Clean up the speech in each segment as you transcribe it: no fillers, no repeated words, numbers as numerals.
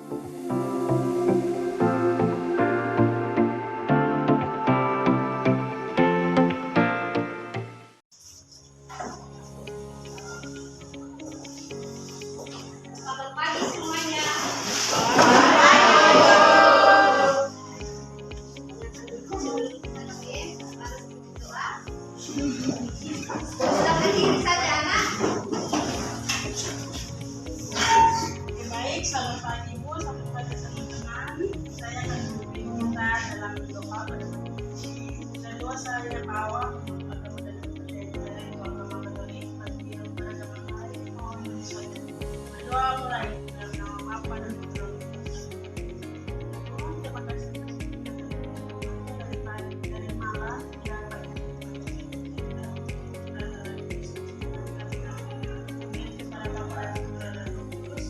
Selamat pagi semuanya. Sudah berdiri saja anak. Baik, selamat pagi Bu, selamat pagi teman-teman. Saya akan meminta dalam doa pada pagi ini. Dan doa saya bawa bertemu dengan keluarga Katolik, bagi yang beragama lain, mohon saya berdoa mulai dalam nama Bapa dan Putra dan Roh Kudus. Terima kasih dari pagi dari malam dan pagi kepada Bapa dan Putra dan Roh Kudus.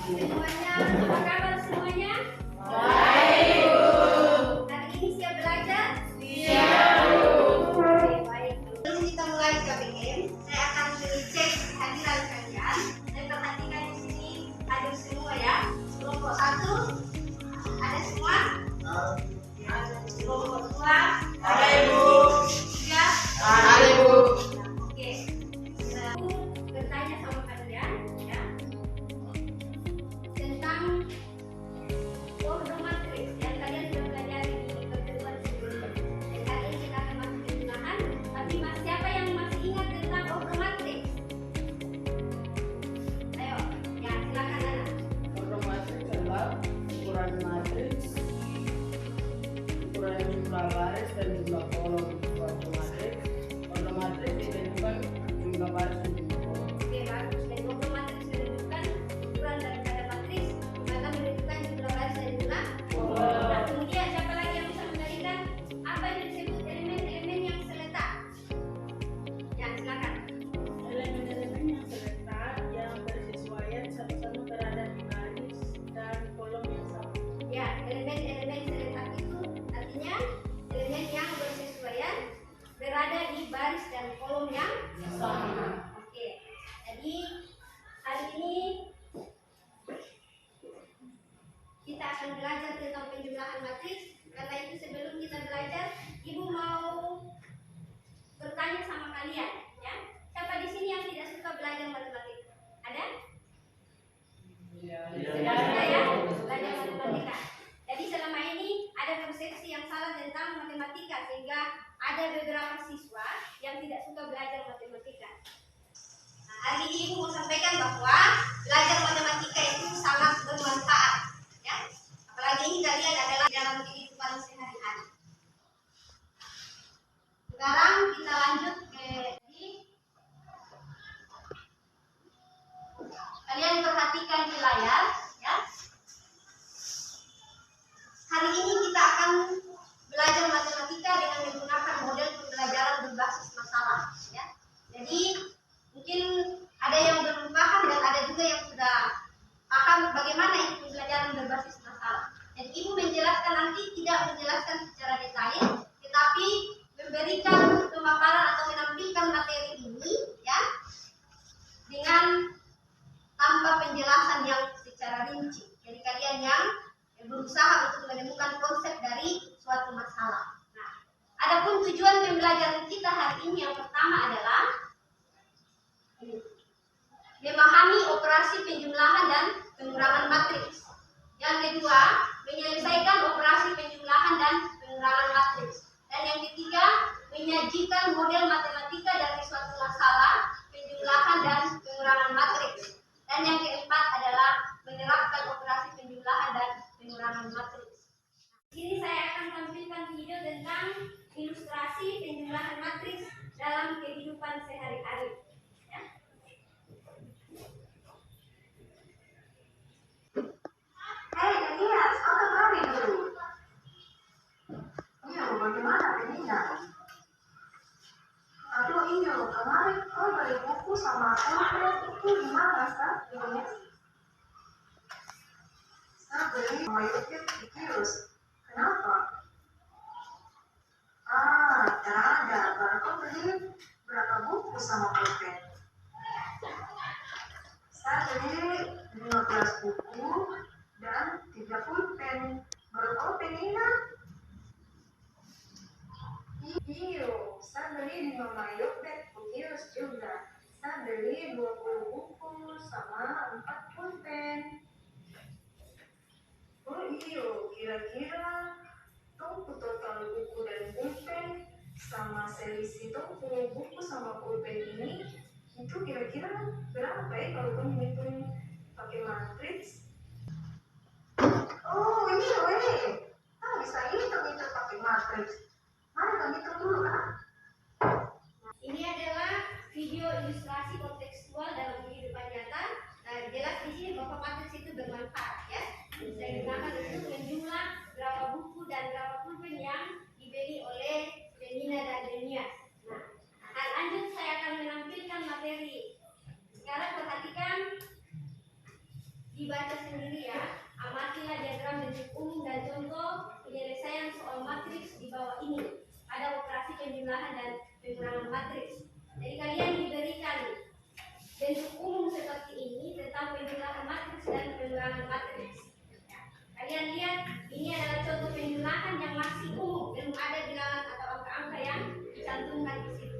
Semuanya, apa kabar semuanya? Baik, Bu. Hari ini siap belajar? Siap, Bu. Oke, baik. Sebelum kita mulai KBM, saya akan mengecek kehadiran kalian. Dan perhatikan di sini hadir semua ya. Kelompok 1 ada semua? Kelompok 2 Ada Ibu. 3 Ada Ibu. Oke. Aku bertanya sama kalian ya tentang ordo matrix yang kalian sudah pelajari di pertemuan sebelumnya. Dan hari ini kita akan masuk ke jumlahan. Tapi siapa yang masih ingat tentang ordo matrix? Ayo, ya silakan anak. Ordo matriks adalah ukuran matriks, ukuran jumlah baris dan jumlah kolom suatu matriks. Ordo matriks ditentukan jumlah baris dan jumlah kolom. Oke, bagus. Dan ordo matrix menentukan ukuran daripada matriks, maka menentukan jumlah baris dan jumlah kolom. Nah, kemudian siapa lagi yang bisa mengendalikan apa yang disebut elemen-elemen yang seletak? Ya, silakan. Elemen-elemen yang seletak yang bersesuaian sama-sama berada di baris dan kolom yang sama. Ya, elemen-elemen seletak itu artinya elemen yang bersesuaian berada di baris dan kolom yang sama. Oke, jadi hari ini kita akan belajar tentang penjumlahan matriks. Karena itu sebelum kita belajar, Ibu mau bertanya sama kalian, ya. Siapa di sini yang tidak suka belajar matematika? Ada? Tidak ada ya, belajar matematika. Jadi selama ini ada persepsi yang salah tentang matematika sehingga ada beberapa siswa yang tidak suka belajar matematika. Nah, hari ini Ibu mau sampaikan bahwa belajar matematika itu sangat bermanfaat, ya. Apalagi ini kalian adalah dalam kehidupan sehari-hari. Sekarang kita lanjut ke kalian perhatikan di layar, ya. Hari ini kita akan belajar matematika dengan menggunakan model pembelajaran berbasis masalah, ya. Jadi mungkin ada yang belum paham dan ada juga yang sudah paham bagaimana itu pembelajaran berbasis masalah. Jadi Ibu menjelaskan nanti tidak menjelaskan secara detail, tetapi memberikan pemaparan atau menampilkan materi ini, ya, dengan tanpa penjelasan yang secara rinci. Jadi kalian yang berusaha untuk menemukan konsep dari suatu masalah. Nah, adapun tujuan pembelajaran kita hari ini yang pertama adalah memahami operasi penjumlahan dan pengurangan matriks. Yang kedua, menyelesaikan operasi penjumlahan dan pengurangan matriks. Dan yang ketiga, menyajikan model matematika dari suatu masalah penjumlahan dan pengurangan matriks. Dan yang keempat adalah menerapkan operasi penjumlahan dan pengurangan matriks. Di sini saya akan tampilkan video tentang ilustrasi penjumlahan matriks dalam kehidupan sehari-hari. Ya. Hei, Daniel, kau kembali dulu. Iya, bagaimana jadinya? Aduh, iya, kemarin kau beli buku sama template itu gimana, Kak? mayoritas Ikius. Kenapa? Terada. Bapak beli berapa buku sama pulpen? Saya beli 15 buku dan 3 pulpen. Berapa pulpen ini? Iyo, saya beli 5 mayoritas Ikius juga. Saya beli 20 buku sama 4 pulpen. Oh iyo, kira-kira tungku total buku dan pulpen sama selisih tungku buku sama pulpen ini itu kira-kira berapa ya kalau kamu hitung pakai matriks? Oh ini kamu bisa hitung pakai matriks. Mari kamu hitung dulu kan? Ini adalah video ilustrasi kontekstual dalam kehidupan nyata. Jelas di sini bahwa matriks itu bermanfaat ya. Bisa digunakan untuk menjumlah berapa buku dan berapa pulpen yang dibeli oleh Denina dan Denia. Nah, lanjut saya akan menampilkan materi. Sekarang perhatikan, dibaca sendiri ya. Amatilah diagram bentuk umum dan contoh penyelesaian soal matriks di bawah ini. Ada operasi penjumlahan dan pengurangan matriks. Jadi kalian diberikan bentuk umum seperti ini tentang penjumlahan matriks dan pengurangan matriks. Kalian lihat, ini adalah contoh penjumlahan yang masih umum, belum ada bilangan atau angka-angka yang dicantumkan di situ.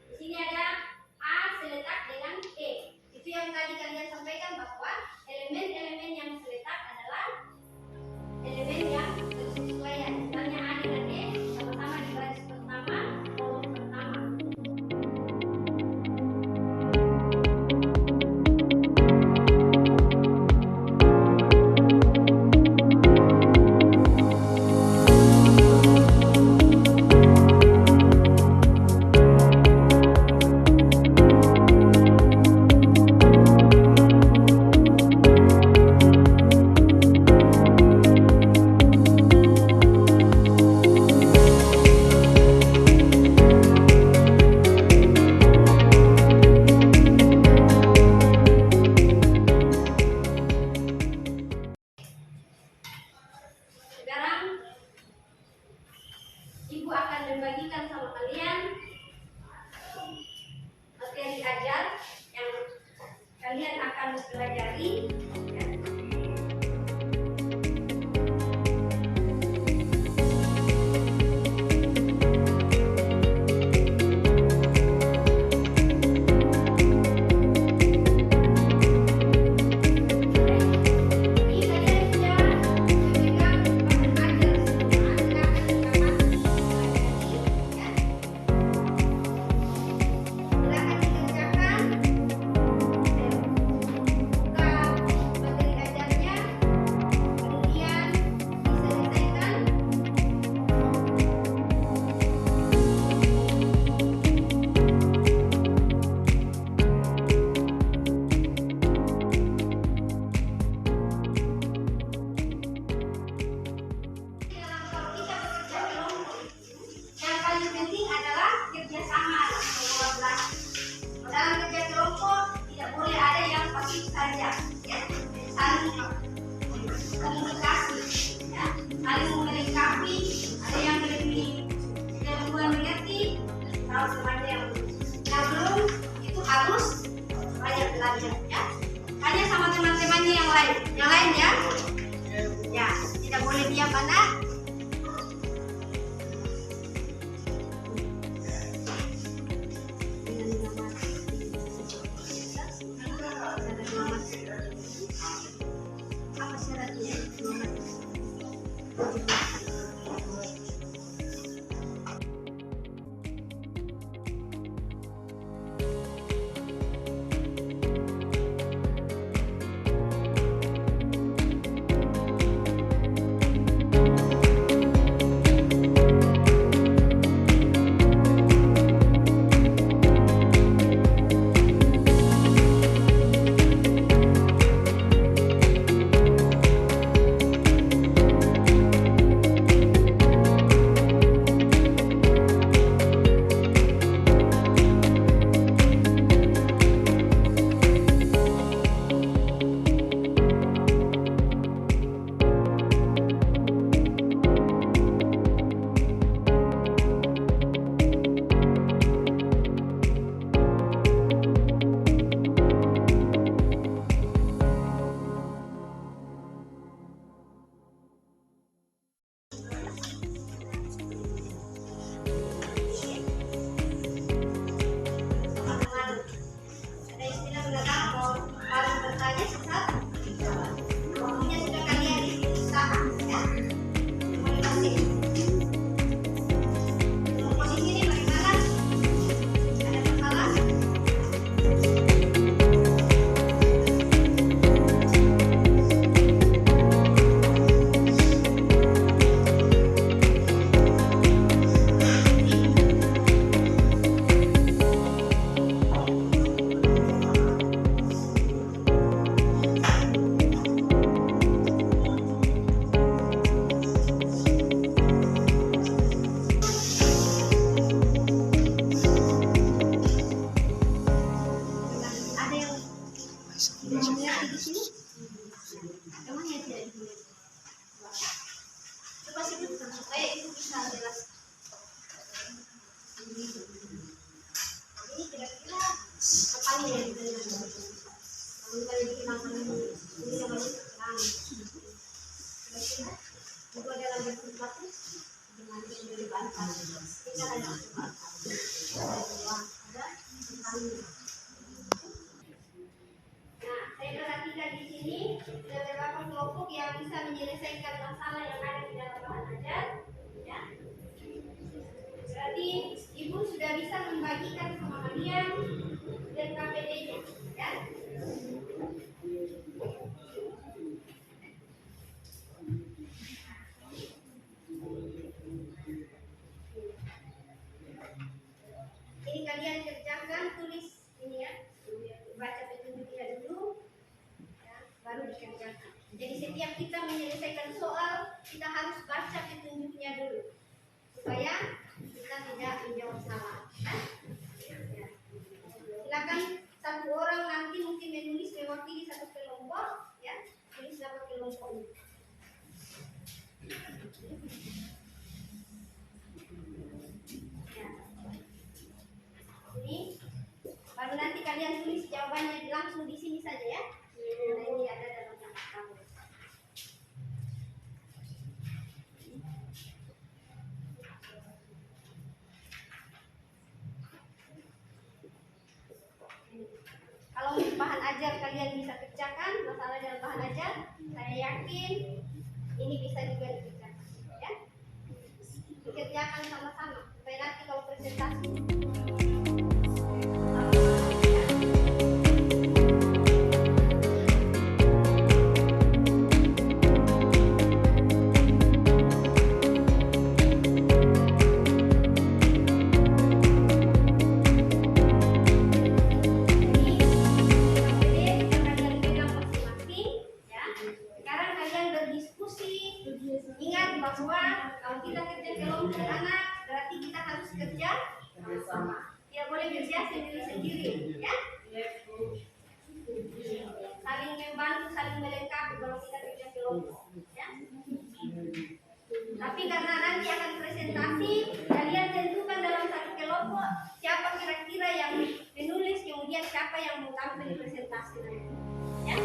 Di sini ada A seletak dengan E. Itu yang tadi kalian sampaikan bahwa elemen-elemen yang seletak adalah elemen yang bersesuaian. Misalnya A dengan E sama-sama di baris pertama, kolom pertama. Sekarang Ibu akan membagikan sama kalian materi ajar yang kalian akan pelajari. Yang lain ya. Ya, tidak boleh diam anak. Apa syaratnya? mengerti di sini? Emangnya tidak dimengerti? Coba sebutkan supaya ibu bisa jelas. Ini kira-kira apa nih yang dikenal? Kalau kali dikenakan ini namanya terang. Kira-kira itu adalah bentuk batu dengan yang dibantah. Kita ada Nah, saya perhatikan di sini ada beberapa kelompok yang bisa menyelesaikan masalah yang ada di dalam bahan ajar. Ya. Berarti ibu sudah bisa membagikan sama kalian dan KPD-nya, ya. Ini kalian kerjakan, tulis ini ya, baca petunjuknya dulu, ya, baru dikerjakan. Jadi setiap kita menyelesaikan soal, kita harus baca petunjuknya dulu, supaya kita tidak menjawab salah. Ya. Silakan satu orang nanti mungkin menulis mewakili satu kelompok, ya, tulis nama kelompoknya. Ini baru nanti kalian tulis jawabannya langsung di sini saja ya. Karena ini ada dalam naskah kamu. Kalau bahan ajar kalian bisa kerjakan masalah dalam bahan ajar, saya yakin ini bisa juga dikerjakan ya. Dikerjakan sama-sama supaya nanti kalau presentasi bahwa kalau kita kerja kelompok anak berarti kita harus kerja sama. Tidak boleh kerja sendiri-sendiri, ya. Saling membantu, saling melengkapi kalau kita kerja kelompok, ya. Tapi karena nanti akan presentasi, kalian tentukan dalam satu kelompok siapa kira-kira yang menulis, kemudian siapa yang mau tampil di presentasi nanti, ya.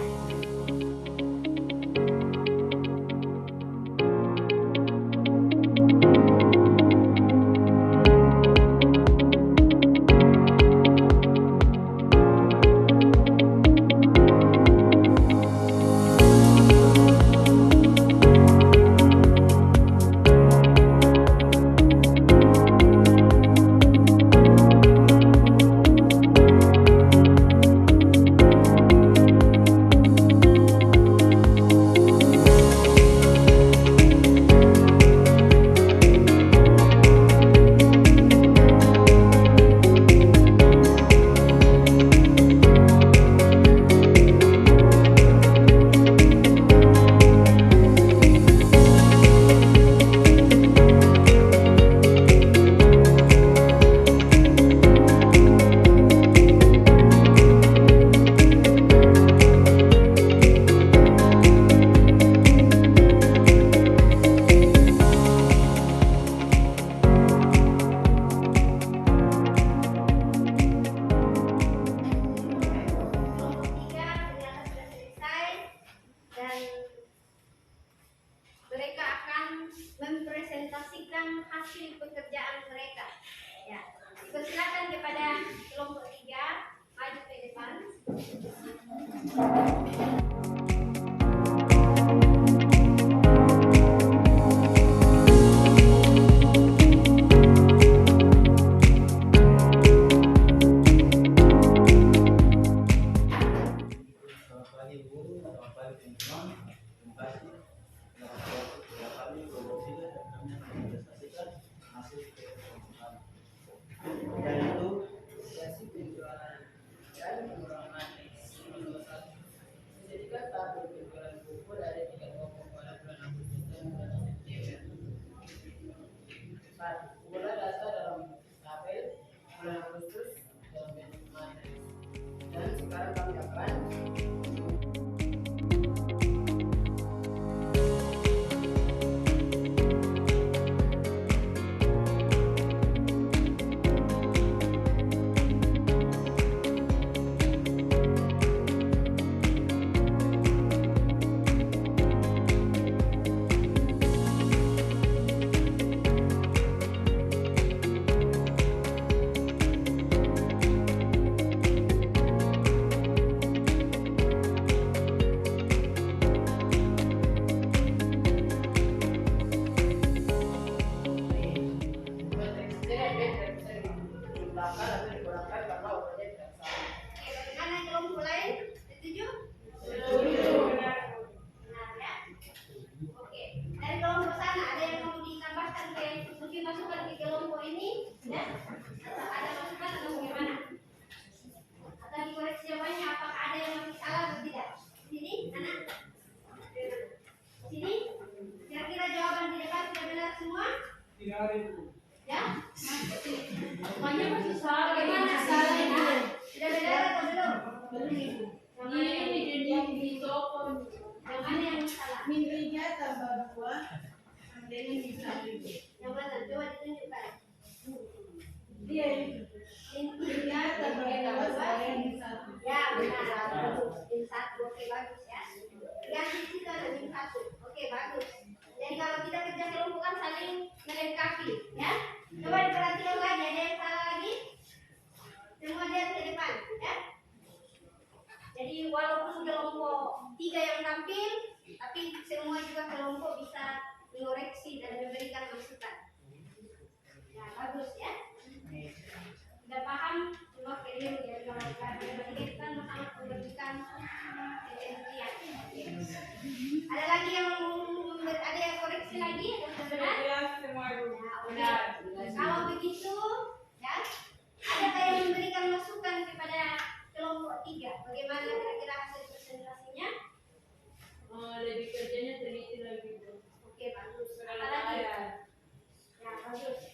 Mereka akan mempresentasikan hasil pekerjaan mereka. Ya, persilakan kepada kelompok 3 maju ke depan. Selamat pagi Bu, selamat pagi teman-teman. Terima kasih. Kami produksi dan kami akan mempresentasikan hasil keputusan. Yaitu sesi penjualan dan pengurangan penjualan. Dijadikan tahap penjualan buku dari 3 kelompok pada bulan Agustus dan bulan September. Bulan dasar dalam tabel bulan Agustus dalam bentuk materi. Dan sekarang kami akan Ya? Pokoknya masih salah. Bagaimana? Salah Ya? itu. Sudah beda atau belum? Belum itu. Yang mana yang Ini jadi di toko. yang mana yang salah? Mimpinya tambah 2. Dengan bisa itu. Yang mana? Coba ditunjukkan. Dia mimpinya tambah 2 saya yang 1. Ya, benar. Bagus. Min 1. Oke, bagus ya. Ganti situ ada min 1. Oke, bagus. Jadi kalau kita kerja kelompok kan saling melengkapi, ya. Coba diperhatikan lagi, ada yang salah lagi? Semua lihat ke depan, ya. Jadi walaupun kelompok 3 yang tampil, tapi semua juga kelompok bisa mengoreksi dan memberikan masukan. Ya, bagus ya. Sudah paham? Cuma keliru ya kalau kita kan sangat memberikan penelitian. Ada lagi yang ada yang koreksi lagi? Ada benar? Ya, oke. Kalau begitu, ya, adakah yang memberikan masukan kepada kelompok 3? Bagaimana kira-kira hasil presentasinya? Lebih kerjanya teliti lagi. Oke, bagus. Apa lagi? Ya, bagus.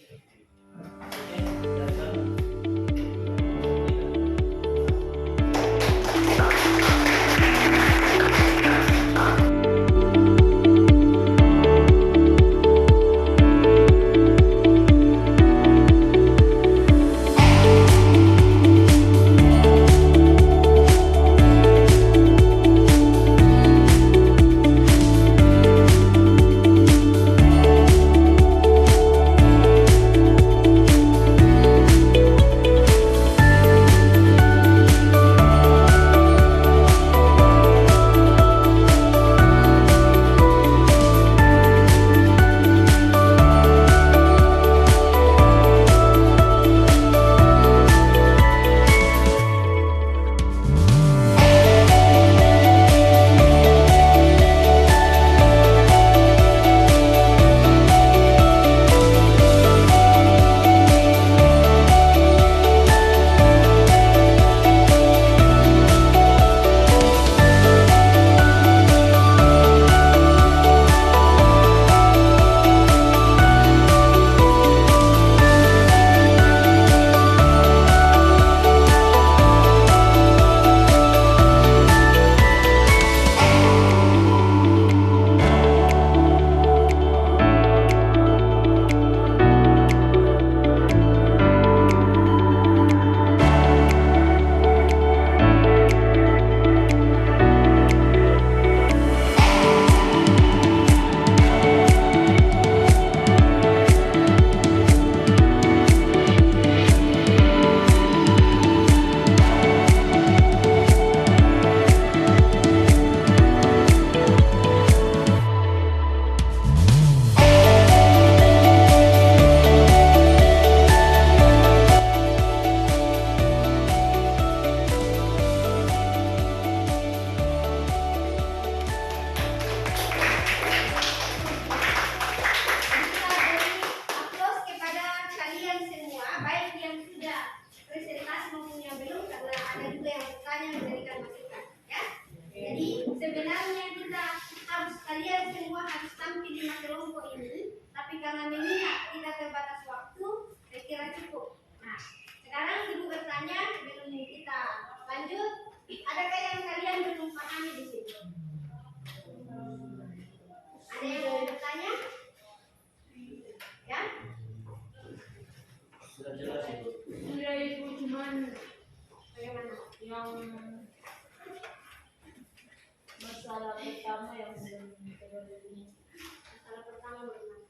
Masalah pertama yang belum terjadi. Masalah pertama bagaimana?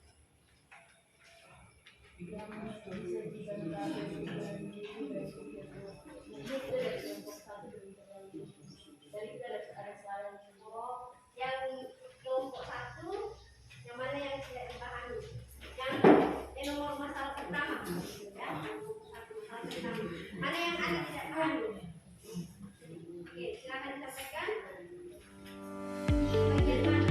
Yang bisa dibantu dengan itu dari kelompok satu dari kita ada salah. Oh, yang kelompok 1 yang mana yang tidak dipahami? Yang nomor masalah pertama, ya? Satu masalah pertama. Mana yang ada tidak pahami? Oke, silakan disampaikan. Bagian mana?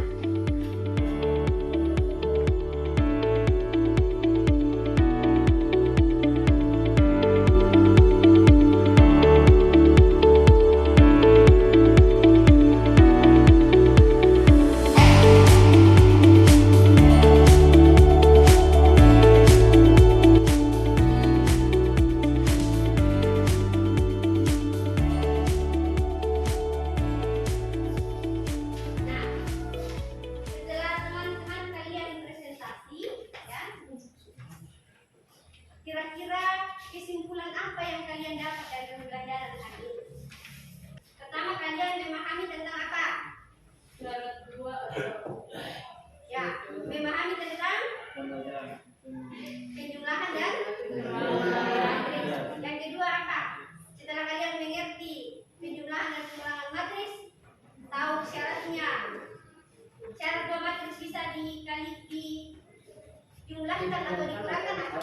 cara dua matriks bisa dijumlahkan atau dikurangkan apa?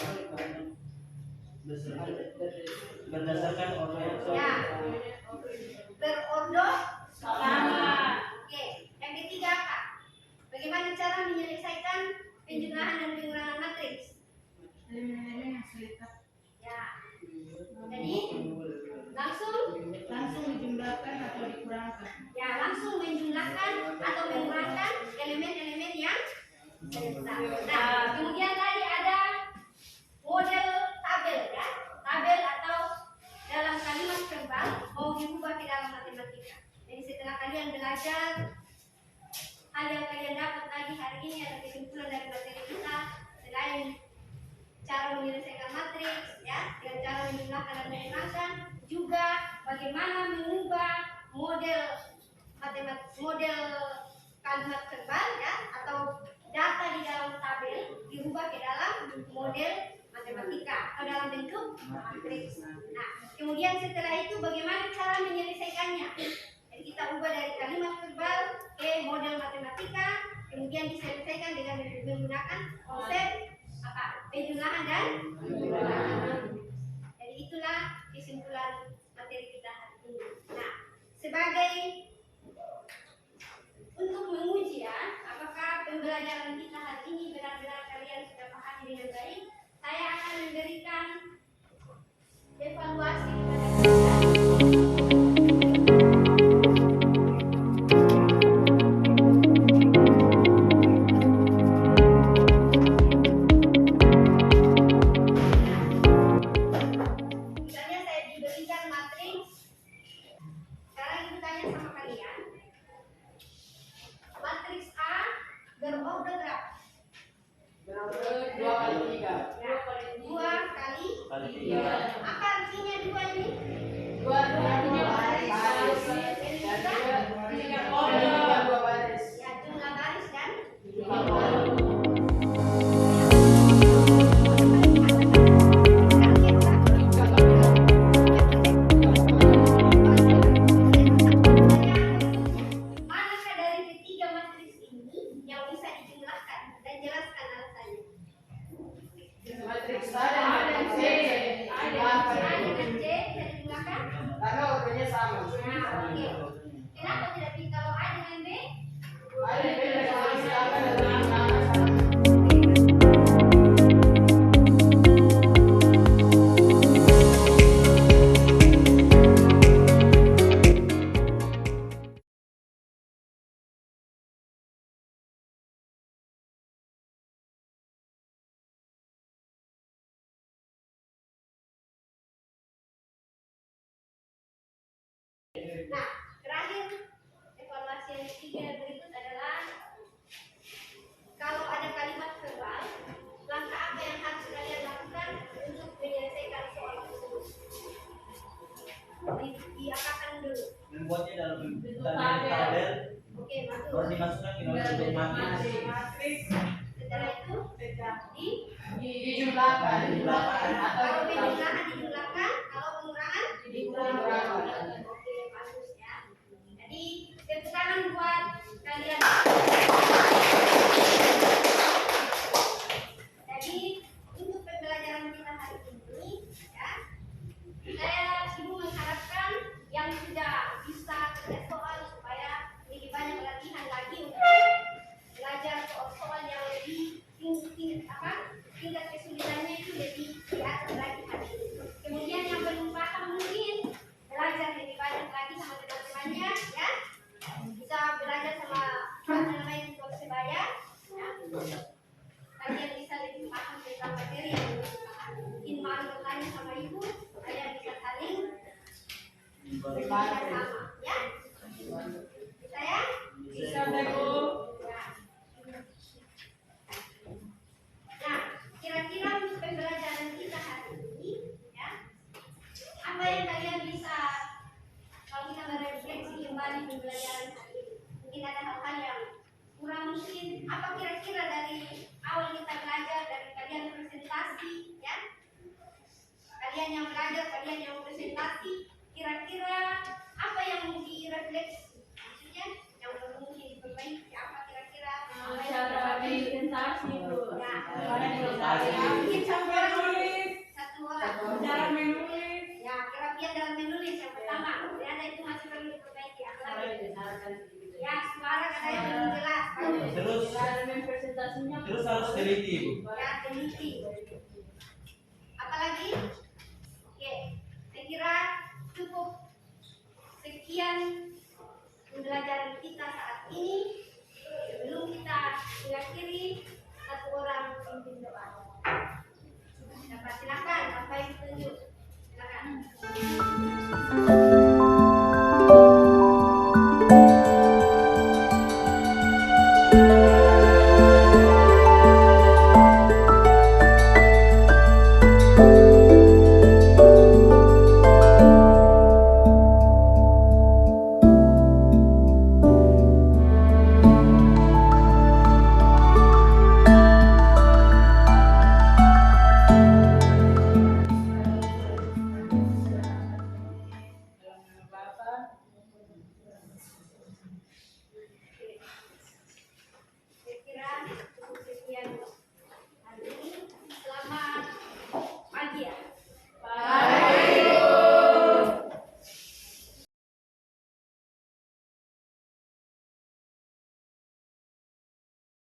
Berdasarkan order yang Ya, berorder Sama. Oke, yang ketiga apa? Bagaimana cara menyelesaikan penjumlahan dan pengurangan matriks? Elemen-elemen yang selekap Ya, jadi langsung dijumlahkan atau dikurangkan. ya langsung menjumlahkan atau mengurangkan elemen-elemen yang selekap. Nah, kemudian tadi ada model tabel ya, tabel atau dalam kalimat verbal mau diubah ke dalam matematika. Jadi setelah kalian belajar hal yang kalian dapat tadi hari ini ada kesimpulan dari materi kita selain cara menyelesaikan matriks ya dengan cara menjumlahkan dan mengurangkan, juga bagaimana mengubah model model kalimat verbal ya atau data di dalam tabel dirubah ke dalam model matematika atau dalam bentuk matriks. Nah, kemudian setelah itu bagaimana cara menyelesaikannya? Jadi kita ubah dari kalimat verbal ke model matematika, kemudian diselesaikan dengan menggunakan konsep apa? Penjumlahan dan pengurangan. Jadi itulah kesimpulan materi kita hari ini. Nah, sebagai untuk menguji ya, apakah pembelajaran kita hari ini benar-benar kalian sudah pahami dengan baik, saya akan memberikan evaluasi kepada kalian. Misalnya saya diberikan matriks, sekarang itu tanya sama kalian, matriks A berorder berapa? Dua kali tiga. Ya, 2 kali kali 3. 3. Apa artinya 2 ini? Dua baris. Dan tiga dua baris. Ya, jumlah baris dan Tiga kolom. Manakah dari ketiga matriks ini yang bisa dijumlahkan dan jelaskan alasannya? Matriks A dan matriks C. A dengan C bisa dijumlahkan? Karena ordernya sama. Nah, oke. Kenapa tidak bisa kalau A dengan B? Ada beda dari silakan dan menggunakan sama. Nah, terakhir evaluasi yang ketiga berikut adalah kalau ada kalimat verbal, langkah apa yang harus kalian lakukan untuk menyelesaikan soal tersebut? Diapakan dulu. Membuatnya dalam bentuk tabel, Oke, baru bagus. dimasukkan ke dalam bentuk matriks. Setelah itu Dijumlahkan. kalau penjumlahan dijumlahkan, kalau pengurangan Dikurangkan. Oke, bagus ya. Jadi tepuk tangan buat kalian. Jadi untuk pembelajaran kita hari ini ya, ibu mengharapkan yang sudah bisa kerja soal supaya lebih banyak latihan lagi untuk belajar soal-soal yang lebih tingkat kesulitannya itu lebih di atas lagi hari ini. Kemudian yang belum paham mungkin belajar lebih banyak lagi sama teman-temannya ya, bisa belajar sama namanya di Persebaya ya. Kalian bisa lebih paham tentang materi yang belum paham. Mungkin mau bertanya sama ibu, kalian bisa saling bekerja sama ya. Bisa ya? Bisa Bu. Ya. Nah, kira-kira untuk pembelajaran kita hari ini ya, apa yang kalian bisa kalau kita merefleksi kembali pembelajaran hari ini? Mungkin ada hal-hal yang kurang mungkin. Apa kira-kira dari awal kita belajar dari kalian presentasi ya? Kalian yang belajar, kalian yang presentasi, kira-kira apa yang mau direfleksi? Maksudnya yang perlu mungkin diperbaiki apa kira-kira Ya, suara ada yang belum jelas. Terus presentasinya terus harus teliti, Bu. Ya, teliti. Apalagi? Oke, saya kira cukup sekian pembelajaran kita saat